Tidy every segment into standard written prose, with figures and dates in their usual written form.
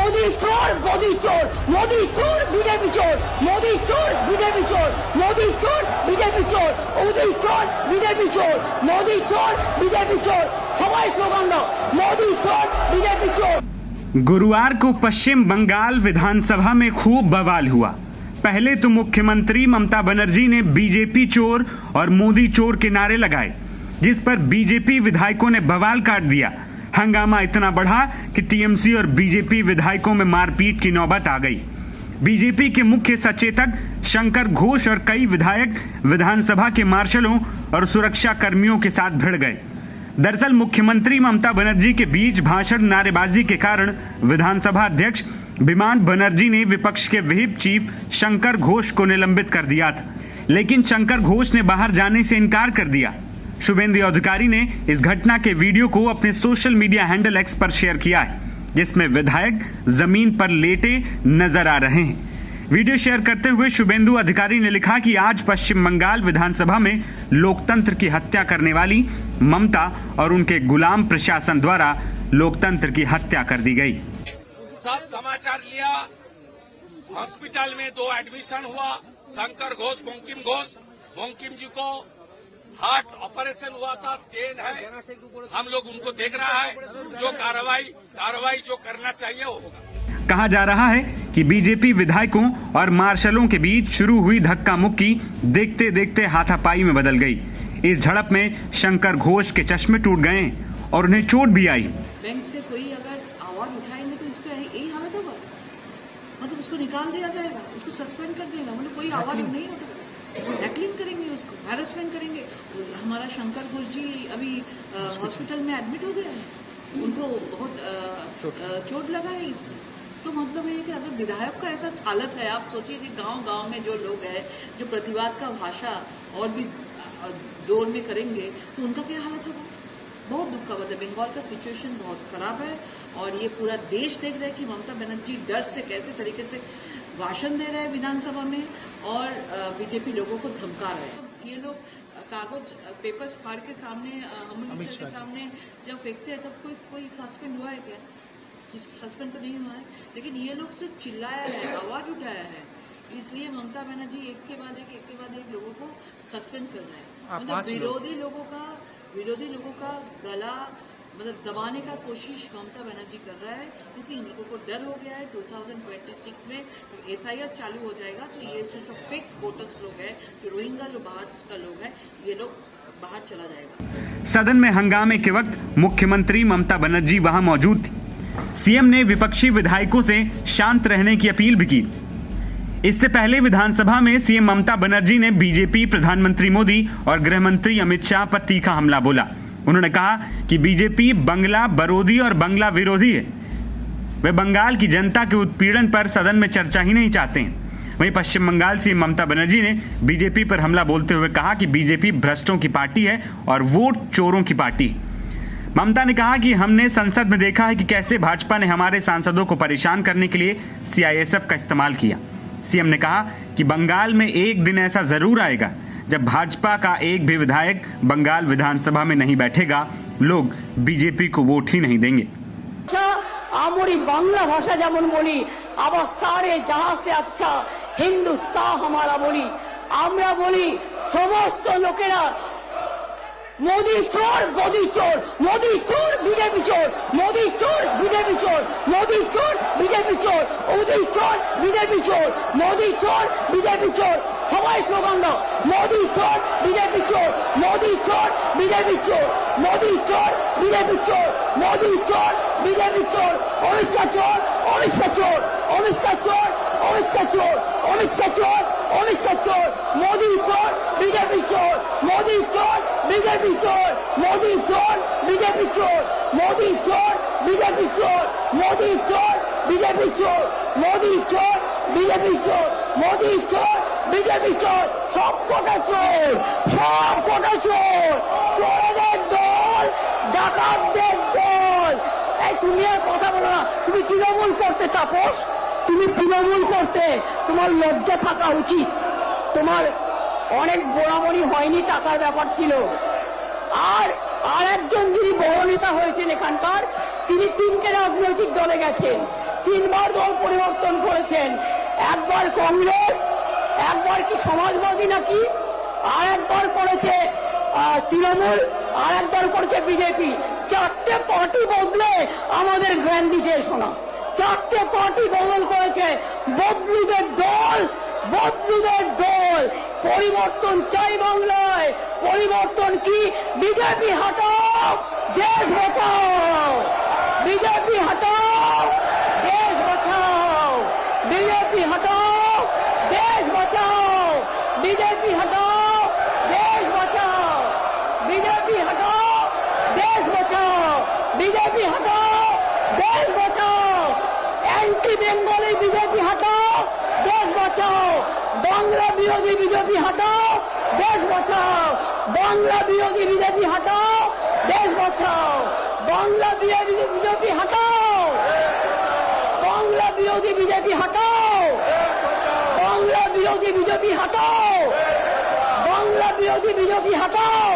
मोदी चोर मोदी चोर मोदी चोर बीजेपी चोर मोदी चोर बीजेपी चोर मोदी चोर बीजेपी चोर मोदी चोर बीजेपी चोर मोदी चोर बीजेपी चोर सबाई स्लोगान दो मोदी चोर बीजेपी चोर। गुरुवार को पश्चिम बंगाल विधानसभा में खूब बवाल हुआ। पहले तो मुख्यमंत्री ममता बनर्जी ने बीजेपी चोर और मोदी चोर के नारे लगाए, जिस पर बीजेपी विधायकों ने बवाल काट दिया। हंगामा इतना बढ़ा कि टीएमसी और बीजेपी विधायकों में मारपीट की नौबत आ गई। बीजेपी के मुख्य सचेतक शंकर घोष और कई विधायक विधानसभा के मार्शलों और सुरक्षा कर्मियों के साथ भिड़ गए। दरअसल मुख्यमंत्री ममता बनर्जी के बीच भाषण नारेबाजी के कारण विधानसभा अध्यक्ष विमान बनर्जी ने विपक्ष के व्हिप चीफ शंकर घोष को निलंबित कर दिया था, लेकिन शंकर घोष ने बाहर जाने से इनकार कर दिया। शुभेंदु अधिकारी ने इस घटना के वीडियो को अपने सोशल मीडिया हैंडल एक्स पर शेयर किया है, जिसमें विधायक जमीन पर लेटे नजर आ रहे हैं। वीडियो शेयर करते हुए शुभेंदु अधिकारी ने लिखा कि आज पश्चिम बंगाल विधानसभा में लोकतंत्र की हत्या करने वाली ममता और उनके गुलाम प्रशासन द्वारा लोकतंत्र की हत्या कर दी गई। सब समाचार लिया, हॉस्पिटल में 2 एडमिशन हुआ। शंकर घोष बंकिम जी को हार्ट ऑपरेशन हुआ था, स्टेन है। हम लोग उनको देख रहा है, जो कार्रवाई जो करना चाहिए वो होगा। कहा जा रहा है कि बीजेपी विधायकों और मार्शलों के बीच शुरू हुई धक्का मुक्की देखते देखते हाथापाई में बदल गई। इस झड़प में शंकर घोष के चश्मे टूट गए और उन्हें चोट भी आई। बैंक से कोई अगर आवाज उठाएंगे तो इसका यही हालत होगा, मतलब उसको निकाल दिया जाएगा, उसको सस्पेंड कर देगा, मतलब कोई आवाज नहीं उठाएगा, हैकलिंग करेंगे, उसको हैरेसमेंट करेंगे। हमारा शंकर घोष जी अभी हॉस्पिटल में एडमिट हो गए हैं, उनको बहुत चोट लगा है इसमें। तो मतलब ये कि अगर विधायक का ऐसा हालत है, आप सोचिए कि गांव-गांव में जो लोग हैं जो प्रतिवाद का भाषा और भी जोर में करेंगे तो उनका क्या हालत होगा। बहुत दुख का बात है। बंगाल का सिचुएशन बहुत खराब है और ये पूरा देश देख रहा है कि ममता बनर्जी डर से कैसे तरीके से भाषण दे रहे हैं विधानसभा में और बीजेपी लोगों को धमका रहे हैं। ये लोग कागज पेपर्स फाड़ के सामने मिनिस्टर के सामने जब फेंकते हैं तब कोई सस्पेंड हुआ है क्या? सस्पेंड तो नहीं हुआ है, लेकिन ये लोग सिर्फ चिल्लाया है, आवाज उठाया है, इसलिए ममता बनर्जी एक के बाद एक लोगों को सस्पेंड कर रहे हैं। मतलब विरोधी लोगों का गला मतलब दबाने का कोशिश ममता बनर्जी कर रहा है, क्योंकि इन लोगों को डर हो गया है 2026 में SIR चालू हो जाएगा तो ये जो फेक वोटर्स लोग हैं, जो रोहिंग्या जो बाहर का लोग हैं, ये लोग बाहर चला जाएगा। सदन में हंगामे के वक्त मुख्यमंत्री ममता बनर्जी वहां मौजूद थी। सीएम ने विपक्षी विधायकों से शांत रहने की अपील भी की। इससे पहले विधानसभा में सीएम ममता बनर्जी ने बीजेपी, प्रधानमंत्री मोदी और गृह मंत्री अमित शाह पर तीखा हमला बोला। उन्होंने कहा कि बीजेपी बंगला बरोधी और बंगला विरोधी है। वे बंगाल की जनता के उत्पीड़न पर सदन में चर्चा ही नहीं चाहते हैं। वहीं पश्चिम बंगाल सीएम ममता बनर्जी ने बीजेपी पर हमला बोलते हुए कहा कि बीजेपी भ्रष्टों की पार्टी है और वोट चोरों की पार्टी है। ममता ने कहा कि हमने संसद में देखा है कि कैसे भाजपा ने हमारे सांसदों को परेशान करने के लिए CISF का इस्तेमाल किया। सीएम ने कहा कि बंगाल में एक दिन ऐसा जरूर आएगा जब भाजपा का एक भी विधायक बंगाल विधानसभा में नहीं बैठेगा, लोग बीजेपी को वोट ही नहीं देंगे। आमरी बांग्ला भाषा जेमन बोली, आबार सारे जहां से अच्छा हिंदुस्तान हमारा बोली, आमरा बोली समस्त लोकेरा मोदी चोर मोदी चोर मोदी चोर बीजेपी चोर मोदी चोर बीजेपी चोर मोदी चोर बीजेपी चोर मोदी चोर बीजेपी चोर मोदी चोर बीजेपी चोर सबाई स्लोगान दो मोदी चोर बीजेपी चोर मोदी चोर बीजेपी चोर मोदी चोर बीजेपी चोर मोदी चोर बीजेपी चोर अमित शाह चोर अमित शाह चोर अमित शाह चोर अमित शाह चोर अमित शाह चोर अमित शाह चोर मोदी चोर बीजेपी चोर मोदी चोर बीजेपी चोर मोदी चोर बीजेपी चोर मोदी चोर बीजेपी चोर मोदी चोर बीजेपी चोर मोदी चोर बीजेपी चोर मोदी चोर बीजेपी चोर सब कोटा चोर चोरদের দল ডাকাতদের দল। এই তুমি আর কথা বলো না, তুমি তৃণমূল করতে তাপস, তুমি তৃণমূল করতে তোমার লজ্জা থাকা উচিত। তোমার অনেক গোড়ামড়ি হয়নি, টাকার ব্যাপার ছিল। আর আর একজন যিনি বড় নেতা হয়েছেন এখানকার, তিনি তিনটে রাজনৈতিক দলে গেছেন, তিনবার দল পরিবর্তন করেছেন, একবার কংগ্রেস, একবার কি সমাজবাদী নাকি, আর একবার করেছে তৃণমূল, আর একবার করেছে বিজেপি। চারটে পার্টি বদলে আমাদের জ্ঞান দিতে শোনা, চারটে পার্টি বদল করেছে। বদলুদের দল, বদলুদের দল। পরিবর্তন চাই বাংলায়, পরিবর্তন কি? বিজেপি হটাও, দেশ বাঁচাও। বিজেপি হটাও, দেশ বাঁচাও। বিজেপি হটাও, দেশ বাঁচাও। বিজেপি হটাও, দেশ বাঁচাও। বিজেপি হটাও, দেশ বাঁচাও। বিজেপি হটাও, দেশ বাঁচাও। অ্যান্টি বেঙ্গলি বিজেপি হটাও, দেশ বাঁচাও। বাংলা বিরোধী বিজেপি হটাও, দেশ বাঁচাও। বাংলা বিরোধী বিজেপি হটাও, দেশ বাঁচাও। বাংলা বিরোধী বিজেপি হটাও, বাংলা বিরোধী বিজেপি হটাও। বাংলা বিরোধী বিজেপি হটাও। বাংলা বিরোধী বিজেপি হটাও।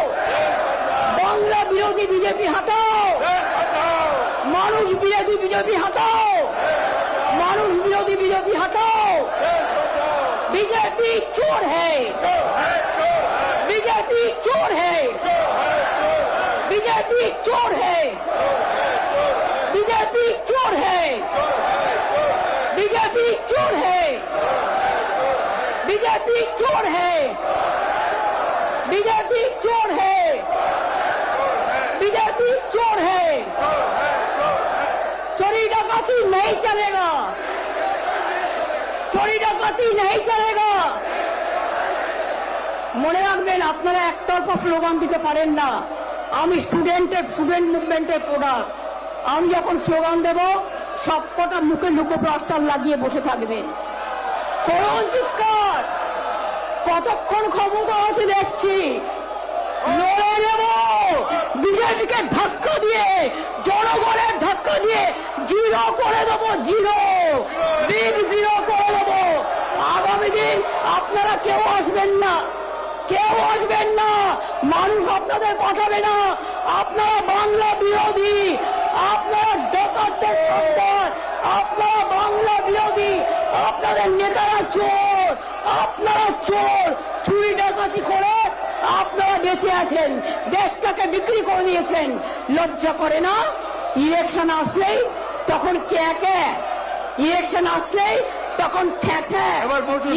বাংলা বিরোধী বিজেপি হটাও। মানুষ বিরোধী বিজেপি হটাও। মানুষ বিরোধী বিজেপি हटाओ। बीजेपी चोर है, बीजेपी चोर है, बीजेपी चोर है, बीजेपी चोर है, बीजेपी चोर है, बीजेपी चोर है, बीजेपी चोर है, बीजेपी चोर है। चोरी डकाती नहीं चलेगा, चोरी डकाती नहीं चलेगा। মনে রাখবেন, আপনারা একতরফা স্লোগান দিতে পারেন না। আমি স্টুডেন্ট মুভমেন্টের প্রোডাক্ট। আমি যখন স্লোগান দেব সবকটা মুখে লুকো প্লাস্টার লাগিয়ে বসে থাকবেন। করুন চিৎকার, কতক্ষণ ক্ষমতা আছে দেখছি। লড়ে নেব, বিজেপিকে ধাক্কা দিয়ে, জনগণের ধাক্কা দিয়ে জিরো করে দেবো, জিরো, বিগ জিরো করে দেবো। আগামী দিন আপনারা কেউ আসবেন না, কেউ আসবেন না, মানুষ আপনাদের পাঠাবে না। আপনারা বাংলা বিরোধী, আপনারা ডাকাতদের সন্তান, আপনারা বাংলা বিরোধী, আপনাদের নেতারা চোর, আপনারা চোর। চুরি ডাকাতি করে আপনারা বেঁচে আছেন, দেশটাকে বিক্রি করে দিয়েছেন। লজ্জা করে না? ইলেকশন আসলেই তখন কে কে, ইলেকশন আসলেই তখন ঠ্যাঠ্যা,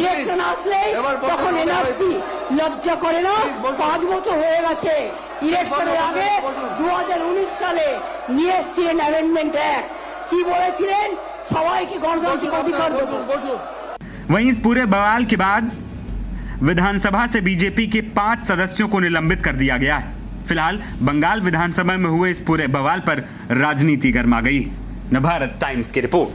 ইলেকশন আসলেই তখন এনআরসি। লজ্জা করে না? 5 বছর হয়ে গেছে। ইলেকশনের আগে 2019 সালে নিয়ে এসেছিলেন অ্যামেন্ডমেন্ট অ্যাক্ট। কি বলেছিলেন? সবাইকে গণতান্ত্রিক অধিকার দেবো। वहीं इस पूरे बवाल के बाद विधानसभा से बीजेपी के 5 सदस्यों को निलंबित कर दिया गया है। फिलहाल बंगाल विधानसभा में हुए इस पूरे बवाल पर राजनीति गर्मा गई। नवभारत टाइम्स की रिपोर्ट।